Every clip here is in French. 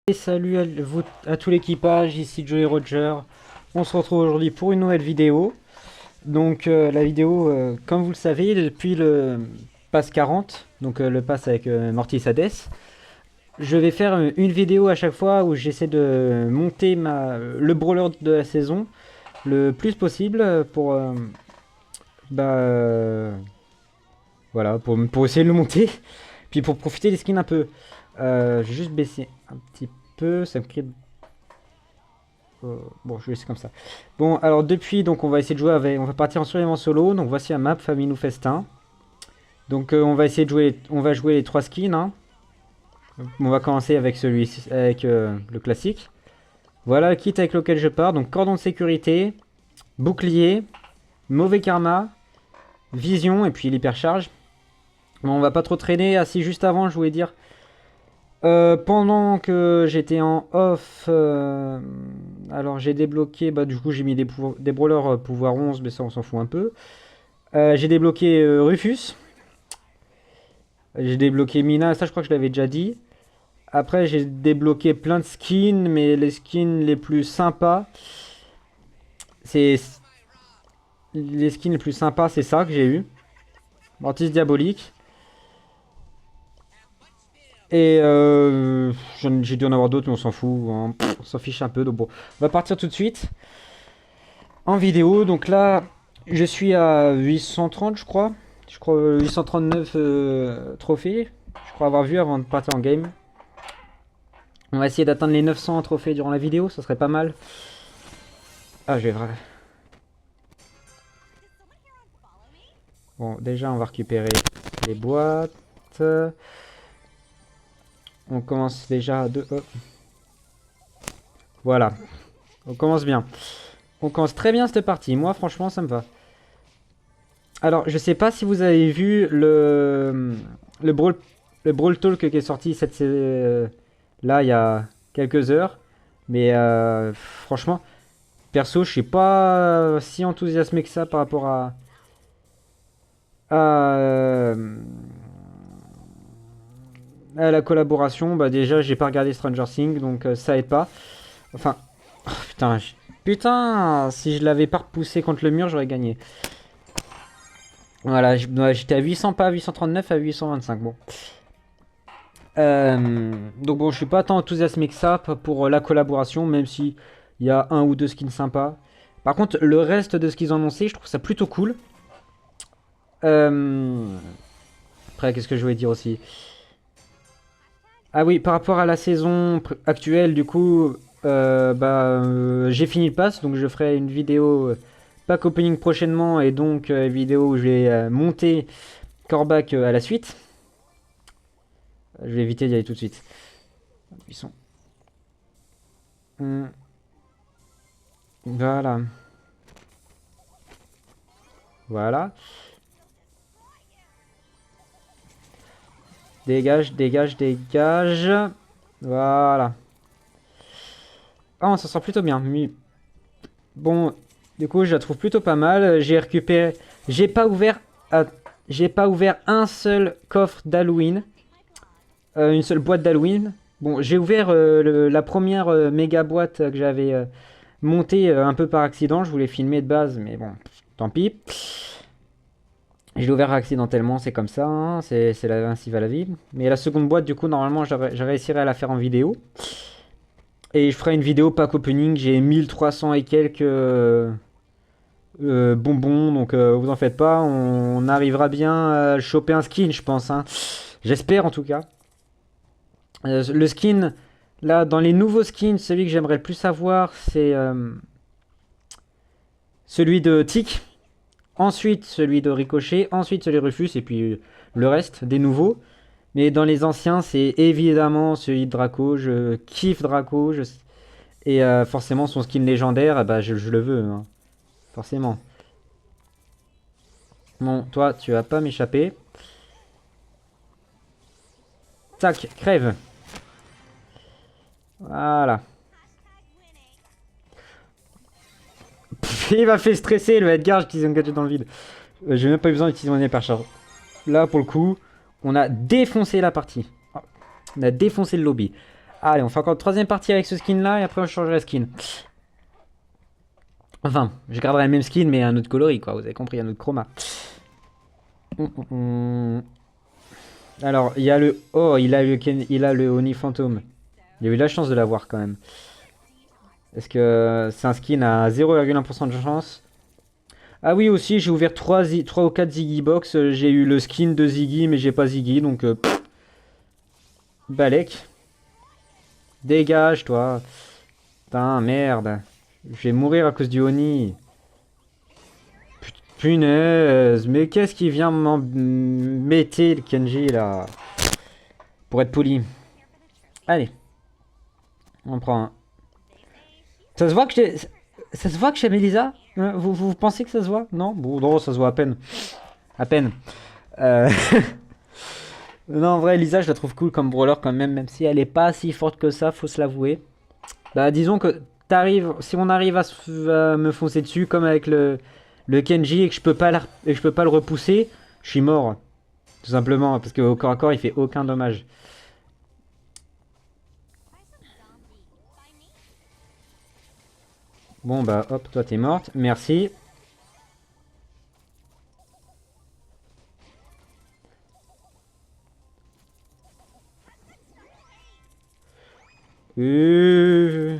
Et salut à tout l'équipage, ici Joey Roger. On se retrouve aujourd'hui pour une nouvelle vidéo. Donc la vidéo, comme vous le savez, depuis le pass 40, donc le pass avec Mortis Hades, je vais faire une vidéo à chaque fois où j'essaie de monter le brawler de la saison le plus possible pour, voilà, pour essayer de le monter, puis pour profiter des skins un peu. Je vais juste baisser un petit peu, ça me crée... bon, je vais laisser comme ça. Bon, alors depuis, donc on va essayer de jouer avec... On va partir en survivant solo, donc voici la map, Famille nous festin. Donc on va essayer de jouer... On va jouer les 3 skins, hein. On va commencer avec avec le classique. Voilà le kit avec lequel je pars, donc cordon de sécurité, bouclier, mauvais karma, vision et puis l'hypercharge. Bon, on va pas trop traîner. Ah si, juste avant, je voulais dire... pendant que j'étais en off, alors j'ai débloqué, bah du coup j'ai mis des brawlers pouvoir 11, mais ça on s'en fout un peu. J'ai débloqué Rufus, j'ai débloqué Mina, ça je crois que je l'avais déjà dit. Après j'ai débloqué plein de skins, mais les skins les plus sympas, c'est... Les skins les plus sympas, c'est ça que j'ai eu. Mortis Diabolique. Et j'ai dû en avoir d'autres, mais on s'en fout, hein. On s'en fiche un peu. Donc bon, on va partir tout de suite en vidéo. Donc là, je suis à 830, je crois. Je crois 839 trophées. Je crois avoir vu avant de partir en game. On va essayer d'atteindre les 900 trophées durant la vidéo, ça serait pas mal. Ah, je vais vraiment... Bon, déjà, on va récupérer les boîtes. On commence déjà de... Oh. Voilà. On commence bien. On commence très bien cette partie. Moi, franchement, ça me va. Alors, je sais pas si vous avez vu le Brawl Talk qui est sorti là, il y a quelques heures. Mais franchement, perso, je suis pas si enthousiasmé que ça par rapport à, à la collaboration. Bah déjà, j'ai pas regardé Stranger Things, donc ça aide pas. Enfin, oh, putain, putain, si je l'avais pas repoussé contre le mur, j'aurais gagné. Voilà, j'étais à 800, pas à 839, à 825, bon. Donc bon, je suis pas tant enthousiasmé que ça pour la collaboration, même si il y a un ou deux skins sympas. Par contre, le reste de ce qu'ils ont annoncé, je trouve ça plutôt cool. Après, qu'est-ce que je voulais dire aussi? Ah oui, par rapport à la saison actuelle, du coup, j'ai fini le pass, donc je ferai une vidéo pack opening prochainement, et donc vidéo où je vais monter Corbac à la suite. Je vais éviter d'y aller tout de suite. Ils sont... Voilà. Voilà. Dégage, dégage, dégage. Voilà. Ah, on s'en sort plutôt bien. Bon, du coup, je la trouve plutôt pas mal. J'ai récupéré... J'ai pas ouvert... J'ai pas ouvert un seul coffre d'Halloween. Une seule boîte d'Halloween. Bon, j'ai ouvert la première méga boîte que j'avais montée un peu par accident. Je voulais filmer de base, mais bon, tant pis. Je l'ai ouvert accidentellement, c'est comme ça, hein, ainsi va la vie. Mais la seconde boîte, du coup, normalement, je réussirai à la faire en vidéo. Et je ferai une vidéo pack opening, j'ai 1300 et quelques bonbons, donc vous en faites pas, on arrivera bien à choper un skin, je pense, hein. J'espère en tout cas. Le skin, là, dans les nouveaux skins, celui que j'aimerais le plus avoir, c'est celui de Tic. Ensuite, celui de Ricochet. Ensuite, celui de Rufus. Et puis le reste, des nouveaux. Mais dans les anciens, c'est évidemment celui de Draco. Je kiffe Draco. Et forcément, son skin légendaire, bah, je le veux, hein. Forcément. Bon, toi, tu vas pas m'échapper. Tac, crève. Voilà. Il m'a fait stresser le Edgar, j'utilise un gadget dans le vide. J'ai même pas eu besoin d'utiliser mon hypercharge. Là, pour le coup, on a défoncé la partie. On a défoncé le lobby. Allez, on fait encore une troisième partie avec ce skin là et après on changerait skin. Enfin, je garderai le même skin mais un autre coloris quoi, vous avez compris, un autre chroma. Alors, il y a le... Oh, il a le Oni Fantôme. Il a eu la chance de l'avoir quand même. Est-ce que c'est un skin à 0,1% de chance? Ah oui, aussi, j'ai ouvert 3 ou 4 Ziggy Box. J'ai eu le skin de Ziggy, mais j'ai pas Ziggy, donc... Balek. Dégage, toi. Putain, merde. Je vais mourir à cause du Oni. Punaise, mais qu'est-ce qui vient m'embêter, le Kenji, là? Pour être poli. Allez. On prend un. Ça se voit que j'ai... Ça se voit que j'aime Elisa? Vous pensez que ça se voit? Non? Bon, non, ça se voit à peine. À peine. Euh, Non, en vrai, Elisa, je la trouve cool comme brawler quand même, même si elle est pas si forte que ça, faut se l'avouer. Bah, disons que si on arrive à me foncer dessus, comme avec le Kenji, et que je peux pas et que je peux pas le repousser, je suis mort. Tout simplement, parce qu'au corps à corps, il fait aucun dommage. Bon, bah, hop, toi, t'es morte. Merci. Euh...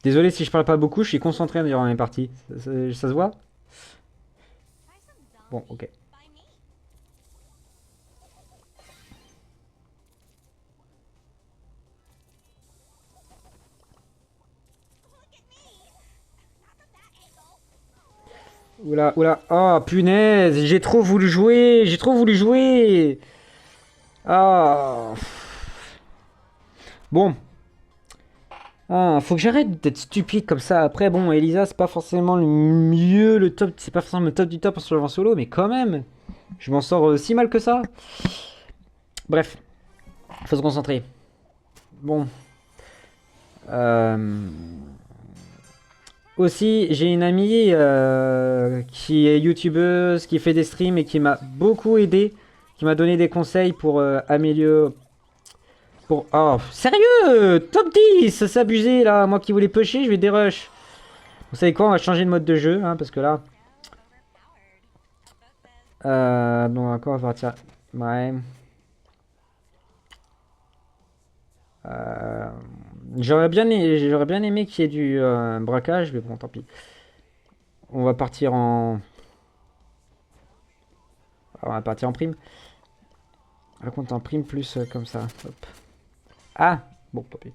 Désolé si je parle pas beaucoup, je suis concentré durant mes parties. Ça se voit? Bon, ok. Oula, oula. Oh, punaise, j'ai trop voulu jouer. J'ai trop voulu jouer. Ah. Bon. Ah, faut que j'arrête d'être stupide comme ça. Après, bon, Elisa, c'est pas forcément le mieux, le top. C'est pas forcément le top du top en solo, mais quand même. Je m'en sors si mal que ça. Bref. Faut se concentrer. Bon. Euh... Aussi, j'ai une amie qui est youtubeuse, qui fait des streams et qui m'a beaucoup aidé, qui m'a donné des conseils pour améliorer. Pour... Oh, sérieux? Top 10, ça s'est abusé là. Moi qui voulais pusher, je vais dérush. Vous savez quoi? On va changer de mode de jeu, hein, parce que là. Donc, encore, on va partir. Ouais. Euh, j'aurais bien aimé qu'il y ait du braquage, mais bon, tant pis. On va partir en. On va partir en prime. Raconte en prime plus comme ça. Hop. Ah! Bon, tant pis.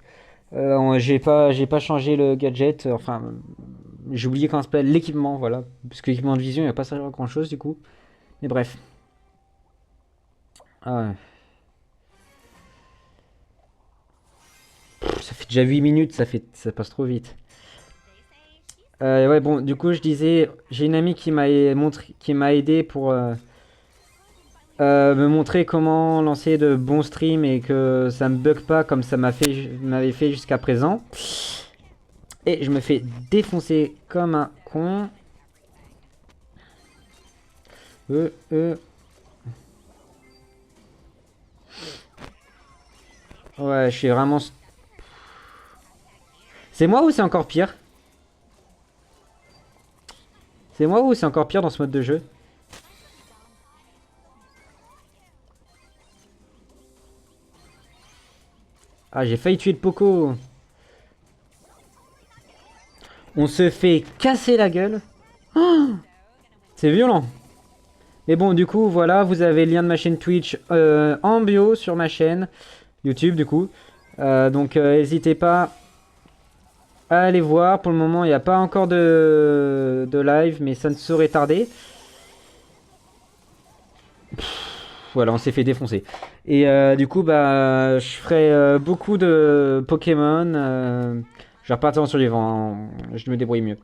J'ai pas changé le gadget. Enfin, j'ai oublié comment ça s'appelle l'équipement, voilà. Parce que l'équipement de vision, il va pas servir à grand chose du coup. Mais bref. Ah ouais. Ça fait déjà 8 minutes, ça passe trop vite. Ouais, bon, du coup, je disais, j'ai une amie qui m'a aidé pour me montrer comment lancer de bons streams et que ça me bug pas comme ça m'avait fait jusqu'à présent. Et je me fais défoncer comme un con. Ouais, je suis vraiment... C'est moi ou c'est encore pire? C'est moi ou c'est encore pire dans ce mode de jeu? Ah, j'ai failli tuer le Poco. On se fait casser la gueule. Oh, c'est violent. Mais bon, du coup, voilà, vous avez le lien de ma chaîne Twitch en bio sur ma chaîne YouTube, du coup. Donc, n'hésitez pas à aller voir. Pour le moment, il n'y a pas encore de live, mais ça ne saurait tarder. Voilà, on s'est fait défoncer. Et du coup, bah, je ferai beaucoup de Pokémon. Je vais repartir sur les vents, hein. Je me débrouille mieux.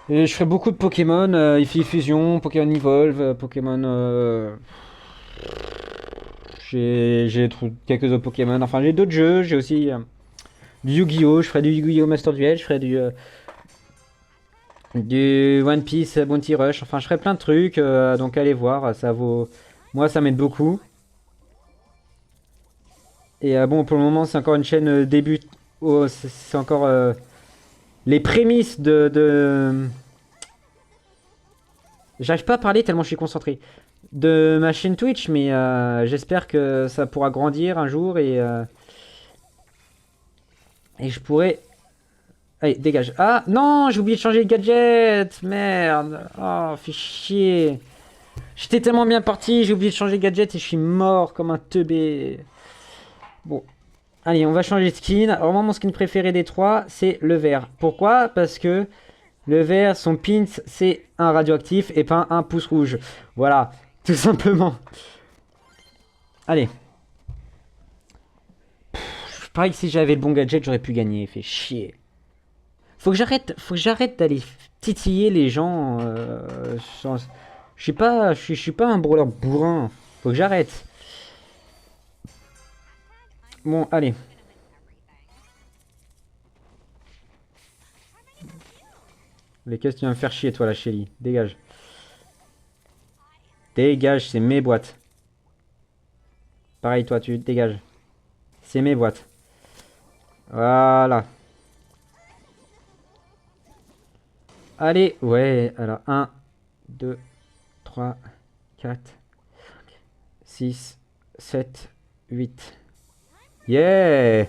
Et je ferai beaucoup de Pokémon, Eevee Fusion, Pokémon Evolve, Pokémon... j'ai quelques autres Pokémon, enfin j'ai d'autres jeux, j'ai aussi du Yu-Gi-Oh! Je ferai du Yu-Gi-Oh! Master Duel, je ferai du... Du One Piece Bounty Rush. Enfin, je ferai plein de trucs. Donc, allez voir. Ça vaut. Moi, ça m'aide beaucoup. Et bon, pour le moment, c'est encore une chaîne début. Oh, c'est encore les prémices de... J'arrive pas à parler tellement je suis concentré. De ma chaîne Twitch, mais j'espère que ça pourra grandir un jour et je pourrai... Allez, dégage. Ah, non, j'ai oublié de changer de gadget. Merde. Oh, fait chier. J'étais tellement bien parti, j'ai oublié de changer de gadget et je suis mort comme un teubé. Bon. Allez, on va changer de skin. Alors moi, mon skin préféré des trois, c'est le vert. Pourquoi? Parce que le vert, son pins, c'est un radioactif et pas un pouce rouge. Voilà, tout simplement. Allez. Pareil que si j'avais le bon gadget, j'aurais pu gagner. Fait chier. Faut que j'arrête d'aller titiller les gens. Je suis pas un brawler bourrin. Faut que j'arrête. Bon, allez. Les qu'est-ce que tu vas me faire chier, toi, la Shelly? Dégage. Dégage, c'est mes boîtes. Pareil, toi, tu dégages. C'est mes boîtes. Voilà. Allez, ouais, alors 1, 2, 3, 4, 6, 7, 8. Yeah! Hé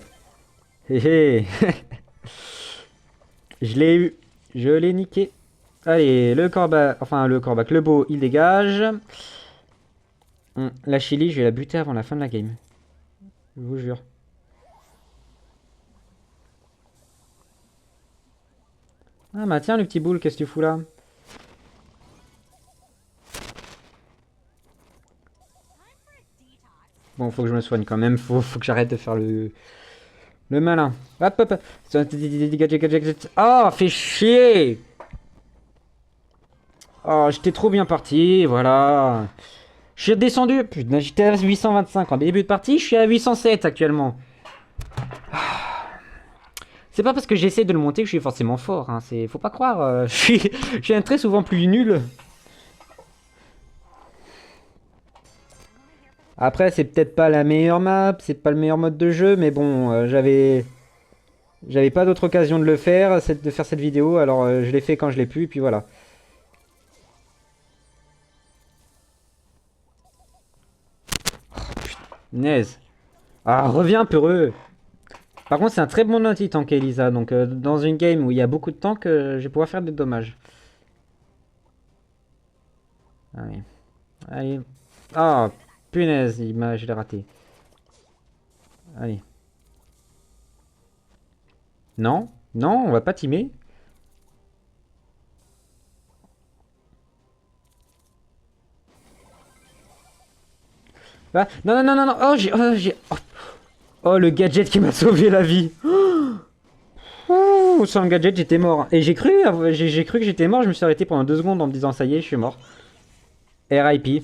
hé! Je l'ai eu. Je l'ai niqué. Allez, le corbac, enfin le corbac, le beau, il dégage. La Chili, je vais la buter avant la fin de la game. Je vous jure. Ah bah tiens, le petit boule, qu'est-ce que tu fous là? Bon, faut que je me soigne quand même, faut que j'arrête de faire le malin. Hop, hop, hop. Oh, fait chier! Oh, j'étais trop bien parti, voilà. Je suis redescendu, putain, j'étais à 825 en début de partie, je suis à 807 actuellement. C'est pas parce que j'essaie de le monter que je suis forcément fort, hein. Faut pas croire, je suis très souvent plus nul. Après, c'est peut-être pas la meilleure map, c'est pas le meilleur mode de jeu, mais bon, j'avais pas d'autre occasion de le faire, de faire cette vidéo, alors je l'ai fait quand je l'ai pu, et puis voilà. Naise. Ah, reviens, peureux. Par contre, c'est un très bon anti-tank, Elisa. Donc, dans une game où il y a beaucoup de tanks, je vais pouvoir faire des dommages. Allez. Allez. Ah, punaise, je l'ai raté. Allez. Non, non, on va pas teamer. Ah, non, non, non, non, non. Oh, oh, le gadget qui m'a sauvé la vie. Oh, sans le gadget, j'étais mort. Et j'ai cru que j'étais mort. Je me suis arrêté pendant 2 secondes en me disant ça y est, je suis mort. RIP.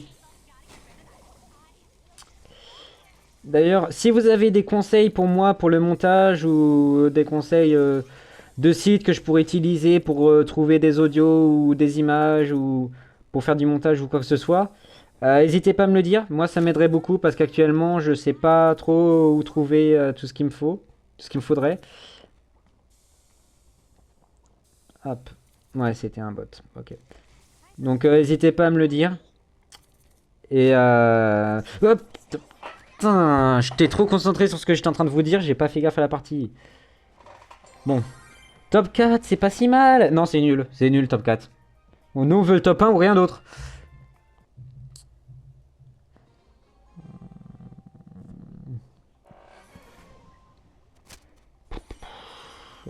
D'ailleurs, si vous avez des conseils pour moi pour le montage ou des conseils de sites que je pourrais utiliser pour trouver des audios ou des images ou pour faire du montage ou quoi que ce soit, n'hésitez pas à me le dire. Moi, ça m'aiderait beaucoup parce qu'actuellement, je sais pas trop où trouver tout ce qu'il me faut, tout ce qu'il me faudrait. Hop. Ouais, c'était un bot. Ok. Donc, n'hésitez pas à me le dire. Et hop. Putain, j'étais trop concentré sur ce que j'étais en train de vous dire, j'ai pas fait gaffe à la partie. Bon. Top 4, c'est pas si mal. Non, c'est nul top 4. Bon, nous on veut le top 1 ou rien d'autre.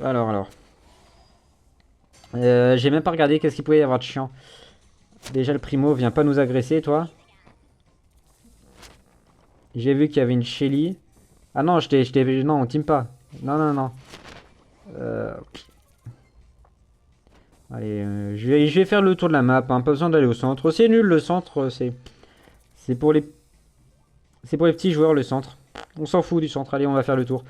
Alors. J'ai même pas regardé qu'est-ce qu'il pouvait y avoir de chiant. Déjà le primo vient pas nous agresser, toi. J'ai vu qu'il y avait une Shelly. Ah non, non, on team pas. Non, non, non. Allez, je vais faire le tour de la map, hein. Pas besoin d'aller au centre. C'est nul le centre, c'est pour les petits joueurs le centre. On s'en fout du centre. Allez, on va faire le tour.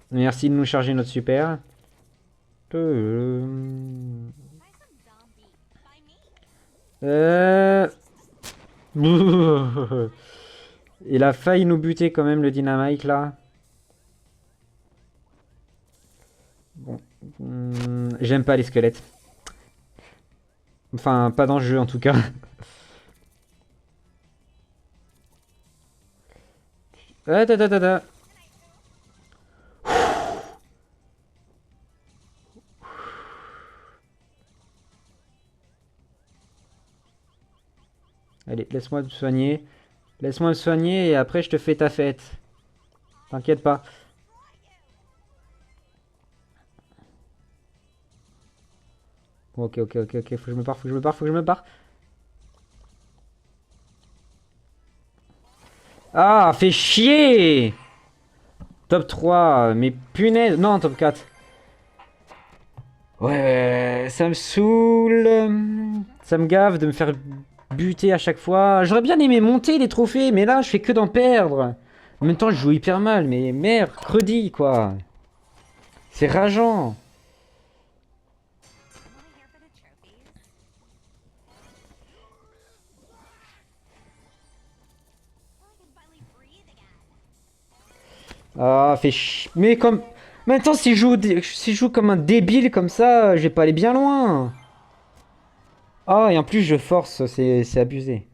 Merci de nous charger notre super. Euh... Il a failli nous buter quand même le dynamite là. Bon. J'aime pas les squelettes. Enfin, pas dans le jeu en tout cas. Ah, ta, ta, ta, ta. Allez, laisse-moi me soigner. Laisse-moi me soigner et après je te fais ta fête. T'inquiète pas. Bon, ok, ok, ok, ok. Faut que je me barre, faut que je me barre, faut que je me barre. Ah, fait chier! Top 3, mais punaise. Non, top 4. Ouais, ça me saoule. Ça me gave de me faire buter à chaque fois. J'aurais bien aimé monter les trophées, mais là, je fais que d'en perdre. En même temps, je joue hyper mal, mais merde, credi, quoi. C'est rageant. Ah, fait chier. Mais comme... Maintenant, si je joue comme un débile comme ça, je vais pas aller bien loin. Ah, et en plus, je force, c'est abusé.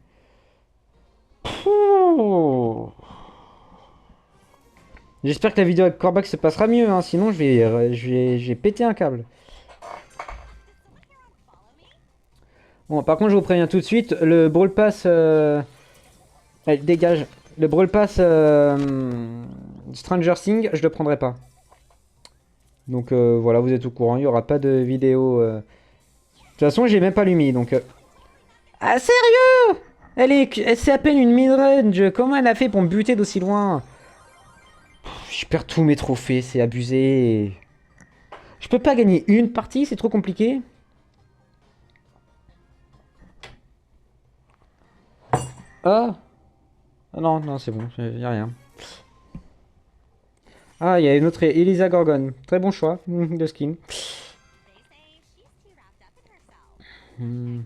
Pouh. J'espère que la vidéo avec Corbac se passera mieux, hein, sinon je vais péter un câble. Bon, par contre, je vous préviens tout de suite, le Brawl Pass... Allez, dégage. Le Brawl Pass Stranger Things, je le prendrai pas. Donc voilà, vous êtes au courant, il n'y aura pas de vidéo. De toute façon, j'ai même pas l'umi, donc... Ah, sérieux? C'est à peine une mid-range. Comment elle a fait pour me buter d'aussi loin? Je perds tous mes trophées, c'est abusé. Je peux pas gagner une partie, c'est trop compliqué. Ah, ah non, non, c'est bon, y a rien. Ah, il y a une autre Elisa Gorgon. Très bon choix de skin. Hmm.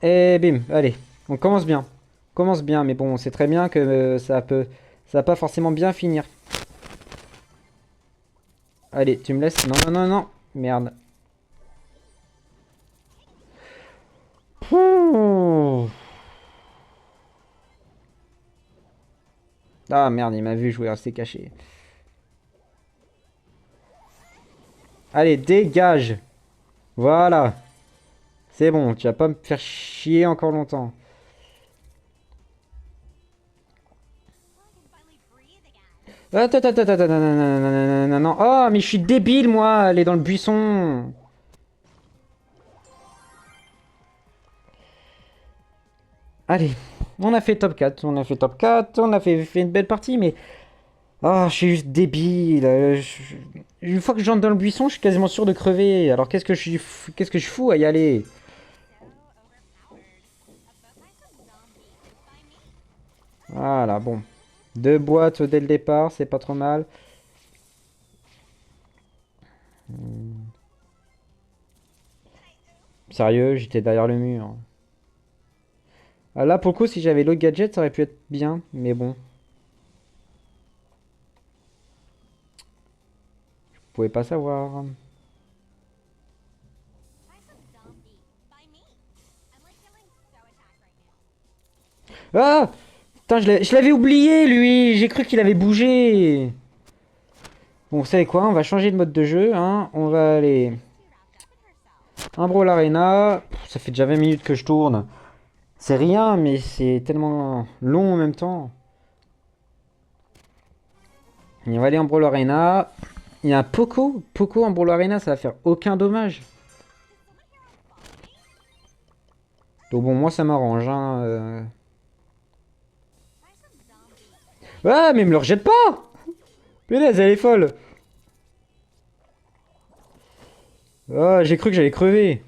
Et bim, allez, on commence bien. On commence bien, mais bon, on sait très bien que ça va pas forcément bien finir. Allez, tu me laisses. Non, non, non, non. Merde. Pouh. Ah merde, il m'a vu, je voulais rester caché. Allez, dégage. Voilà. C'est bon, tu vas pas me faire chier encore longtemps. Attends, attends, attends, attends, non, non, non, non, non, non, non. Oh, mais je suis débile, moi, aller dans le buisson. Allez, on a fait top 4, on a fait top 4, on a fait une belle partie, mais... Ah, je suis juste débile. Une fois que j'entre dans le buisson, je suis quasiment sûr de crever. Alors qu'est-ce que je fous à y aller? Voilà, bon. Deux boîtes dès le départ, c'est pas trop mal. Sérieux, j'étais derrière le mur. Ah, là, pour le coup, si j'avais l'autre gadget, ça aurait pu être bien, mais bon. Vous pouvez pas savoir. Ah! Putain, je l'avais oublié, lui! J'ai cru qu'il avait bougé! Bon, vous savez quoi? On va changer de mode de jeu, hein. On va aller... Un Brawl Arena. Ça fait déjà 20 minutes que je tourne. C'est rien, mais c'est tellement long en même temps. Et on va aller en Brawl Arena. Il y a un Poco. Poco en Brawl Arena, ça va faire aucun dommage. Donc bon, moi ça m'arrange, hein. Ah, mais me le rejette pas! Punaise, elle est folle! Ah, j'ai cru que j'allais crever.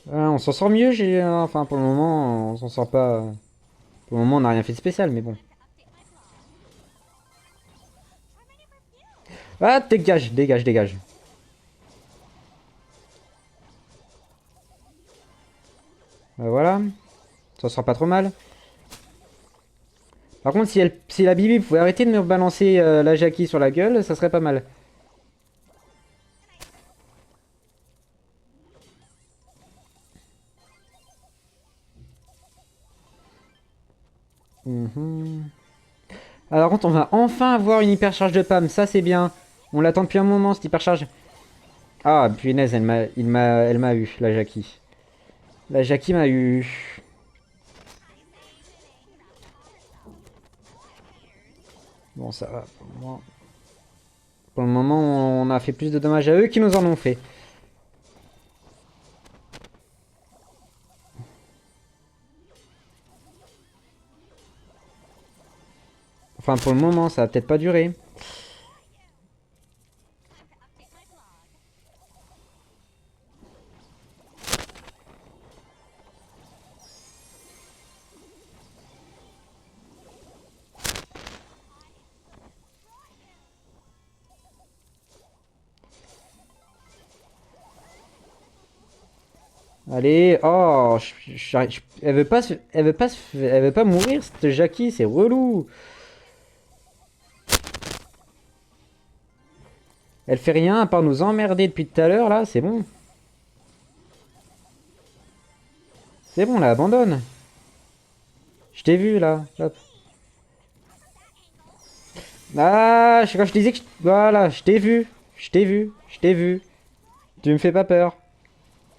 On s'en sort mieux, enfin pour le moment, on s'en sort pas. Pour le moment, on n'a rien fait de spécial, mais bon. Ah, dégage, dégage, dégage. Voilà. Ça sera pas trop mal. Par contre, si la Bibi pouvait arrêter de me balancer la Jackie sur la gueule, ça serait pas mal. Mhm. Alors, contre, on va enfin avoir une hypercharge de Pam. Ça, c'est bien. On l'attend depuis un moment, cette hypercharge. Ah, punaise, elle m'a eu, la Jackie. La Jackie m'a eu. Bon, ça va. Pour le moment, on a fait plus de dommages à eux qui nous en ont fait. Enfin, pour le moment, ça va peut-être pas durer. Allez, oh, elle veut pas, elle veut pas mourir cette Jackie, c'est relou. Elle fait rien à part nous emmerder depuis tout à l'heure là, c'est bon. C'est bon, là, abandonne. Je t'ai vu là, hop. Ah, quand je disais que voilà, je t'ai vu, je t'ai vu, je t'ai vu. Tu me fais pas peur.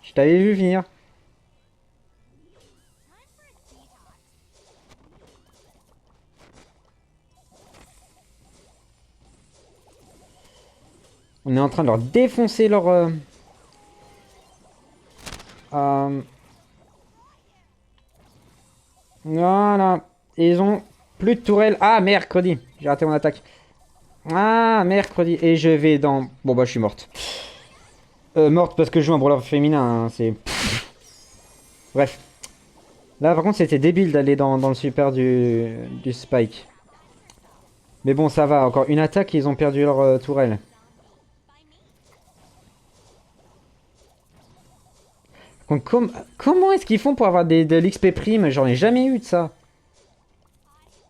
Je t'avais vu venir. On est en train de leur défoncer leur. Euh, voilà. Et ils ont plus de tourelles. Ah, mercredi. J'ai raté mon attaque. Ah, mercredi. Et je vais dans. Bon, bah, je suis morte. Morte parce que je joue un brawler féminin. Hein, c'est. Bref. Là, par contre, c'était débile d'aller dans le super du Spike. Mais bon, ça va. Encore une attaque, ils ont perdu leur tourelle. Donc, comment est-ce qu'ils font pour avoir de l'XP prime? J'en ai jamais eu de ça.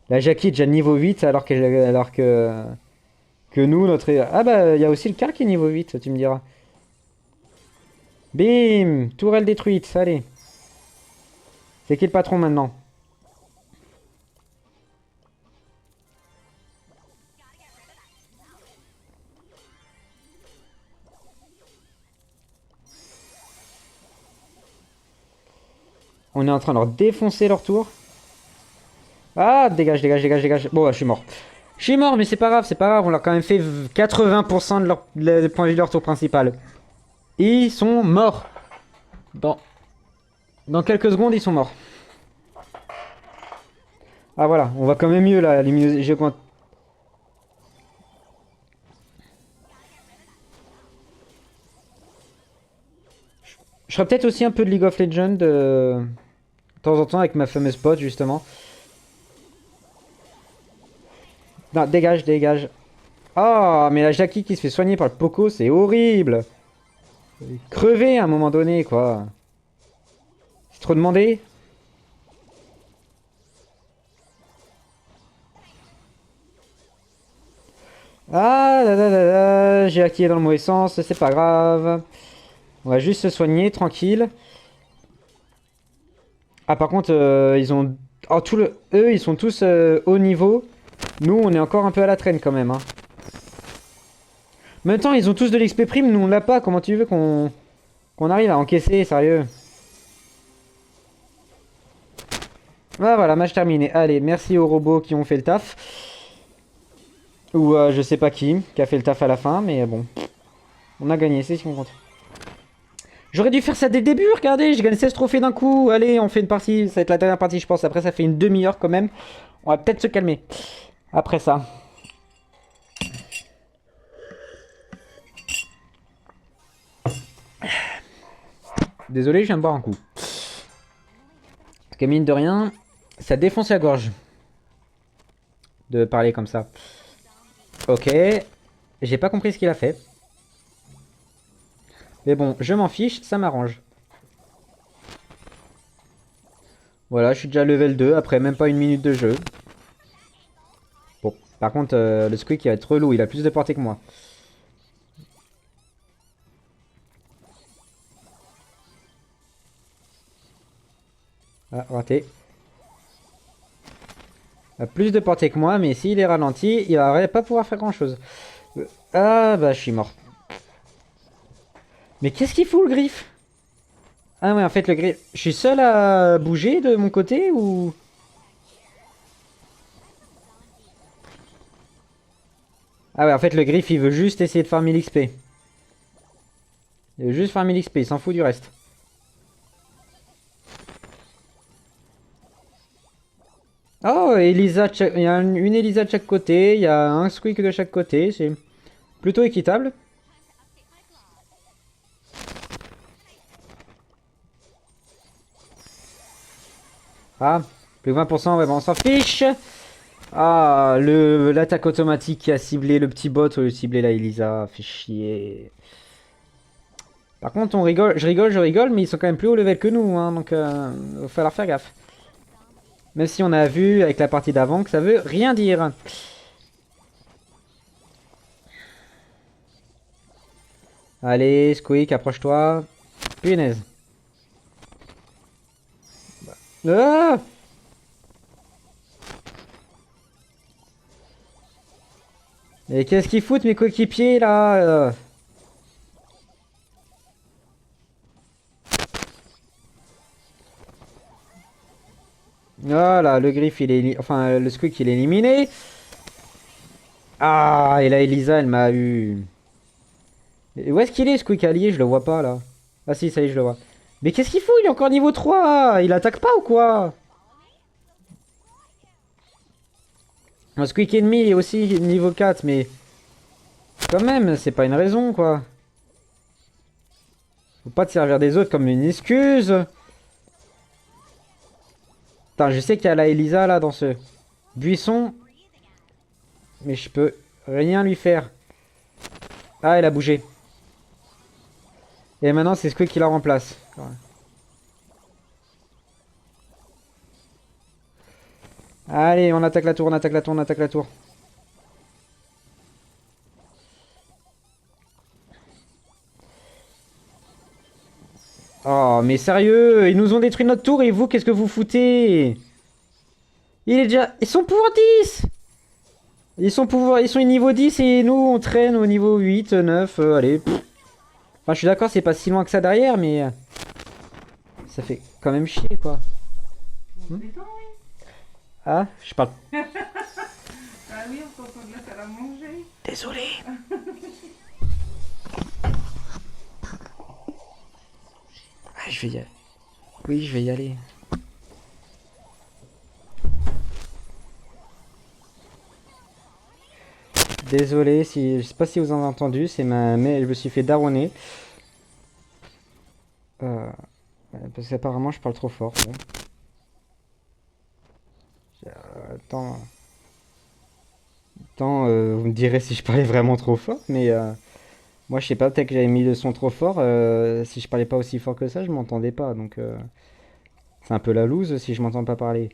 La Jackie est déjà niveau 8 alors que nous, notre... Ah bah, il y a aussi le Karl qui est niveau 8, tu me diras. Bim! Tourelle détruite, allez. C'est qui le patron maintenant? On est en train de leur défoncer leur tour. Ah, dégage, dégage, dégage, dégage. Bon, bah, je suis mort. Je suis mort, mais c'est pas grave, c'est pas grave. On leur a quand même fait 80% de leur point de vue de leur tour principal. Ils sont morts. Dans, dans quelques secondes, ils sont morts. Ah voilà, on va quand même mieux là. Je ferai peut-être aussi un peu de League of Legends de temps en temps avec ma fameuse pote justement. Non, dégage, dégage. Oh, mais la Jackie qui se fait soigner par le Poco, c'est horrible. Crever à un moment donné, quoi. C'est trop demandé. Ah, là, là, là, là, j'ai activé dans le mauvais sens, c'est pas grave. On va juste se soigner, tranquille. Ah, par contre, ils ont... Oh, eux, ils sont tous haut niveau. Nous, on est encore un peu à la traîne quand même. Hein. En même temps, ils ont tous de l'XP prime, nous on l'a pas. Comment tu veux qu'on arrive à encaisser, sérieux? Ah voilà, match terminé. Allez, merci aux robots qui ont fait le taf. Ou je sais pas qui a fait le taf à la fin, mais bon. On a gagné, c'est ce qu'on compte. J'aurais dû faire ça dès le début, regardez, j'ai gagné 16 trophées d'un coup. Allez, on fait une partie, ça va être la dernière partie je pense. Après ça fait une demi-heure quand même. On va peut-être se calmer. Après ça. Désolé, je viens de boire un coup. Parce que mine de rien, ça défonce la gorge. De parler comme ça. Ok. J'ai pas compris ce qu'il a fait. Mais bon, je m'en fiche, ça m'arrange. Voilà, je suis déjà level 2 après même pas une minute de jeu. Bon, par contre, le Squeak il va être relou, il a plus de portée que moi. Ah, raté. Il a plus de portée que moi, mais s'il est ralenti, il va pas pouvoir faire grand chose. Ah bah je suis mort. Mais qu'est-ce qu'il fout le griffe? Ah ouais, en fait le griffe... Je suis seul à bouger de mon côté ou... Ah ouais, en fait le griffe il veut juste essayer de farmer l'XP. Il veut juste farmer l'XP, il s'en fout du reste. Oh, Elisa, il y a une Elisa de chaque côté, il y a un Squeak de chaque côté, c'est plutôt équitable. Ah, plus 20%, ouais, bon, on s'en fiche. Ah, l'attaque automatique qui a ciblé le petit bot au lieu de cibler la Elisa, fait chier. Par contre, on rigole, je rigole, mais ils sont quand même plus haut level que nous, hein, donc va falloir faire gaffe. Même si on a vu avec la partie d'avant que ça veut rien dire. Allez, Squeak, approche-toi. Punaise. Ah! Et qu'est-ce qu'ils foutent mes coéquipiers là? Voilà, le Griff il est... Enfin, le Squeak il est éliminé. Ah, et là Elisa elle m'a eu... Et où est-ce qu'il est, Squeak allié? Je le vois pas là. Ah si, ça y est, je le vois. Mais qu'est-ce qu'il fout? Il est encore niveau 3. Il attaque pas ou quoi? Le Squeak ennemi est aussi niveau 4, mais... Quand même, c'est pas une raison quoi. Faut pas te servir des autres comme une excuse. Putain, je sais qu'il y a la Elisa là dans ce buisson. Mais je peux rien lui faire. Ah, elle a bougé. Et maintenant, c'est Squeak qui la remplace. Ouais. Allez, on attaque la tour, on attaque la tour, on attaque la tour. Oh, mais sérieux, ils nous ont détruit notre tour et vous, qu'est-ce que vous foutez? Il est déjà... Ils sont pouvoir 10. Ils sont niveau 10 et nous, on traîne au niveau 8, 9, allez. Pff. Enfin, je suis d'accord, c'est pas si loin que ça derrière, mais... Ça fait quand même chier, quoi. Hmm. Ah, je parle... Ah oui, on s'entend de la salle à manger. Désolé. Ah, je vais y aller. Oui, je vais y aller. Désolé, si, je sais pas si vous en avez entendu, c'est mais je me suis fait daronner. Parce qu'apparemment je parle trop fort. Bon. Attends, vous me direz si je parlais vraiment trop fort, mais moi je sais pas, peut-être que j'avais mis le son trop fort. Si je parlais pas aussi fort que ça, je m'entendais pas, donc c'est un peu la loose si je m'entends pas parler.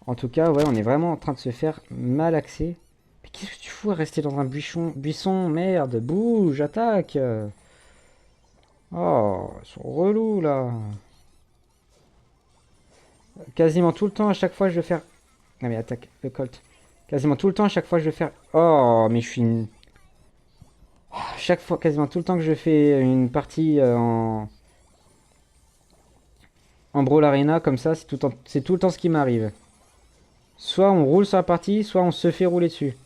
En tout cas, ouais, on est vraiment en train de se faire malaxer. Mais qu'est-ce que tu fous à rester dans un buisson? Merde, bouge, attaque! Oh, ils sont relous là. Quasiment tout le temps, à chaque fois, je vais faire... Ah mais attaque, le Colt. Quasiment tout le temps, à chaque fois, je vais faire... Oh, mais je suis une... Chaque fois, quasiment tout le temps que je fais une partie en Brawl Arena, comme ça, c'est tout le temps ce qui m'arrive. Soit on roule sur la partie, soit on se fait rouler dessus.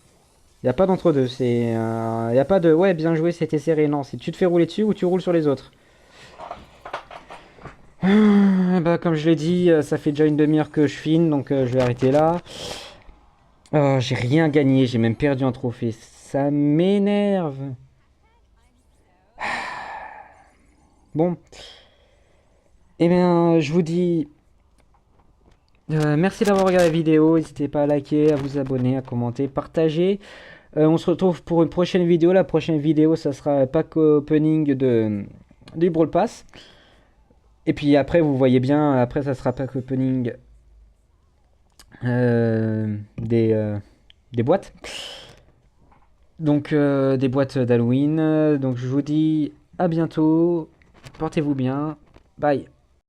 Il n'y a pas d'entre-deux. Il n'y a pas de... Ouais, bien joué, c'était serré. Non, c'est tu te fais rouler dessus ou tu roules sur les autres. Bah, comme je l'ai dit, ça fait déjà une demi-heure que je filme, donc je vais arrêter là. Oh, j'ai rien gagné, j'ai même perdu un trophée. Ça m'énerve. Bon, eh bien, je vous dis merci d'avoir regardé la vidéo. N'hésitez pas à liker, à vous abonner, à commenter, partager. On se retrouve pour une prochaine vidéo. La prochaine vidéo, ça sera un pack opening du Brawl Pass. Et puis après, vous voyez bien, après, ça sera pack opening des boîtes. Donc, des boîtes d'Halloween. Donc, je vous dis à bientôt. Portez-vous bien. Bye.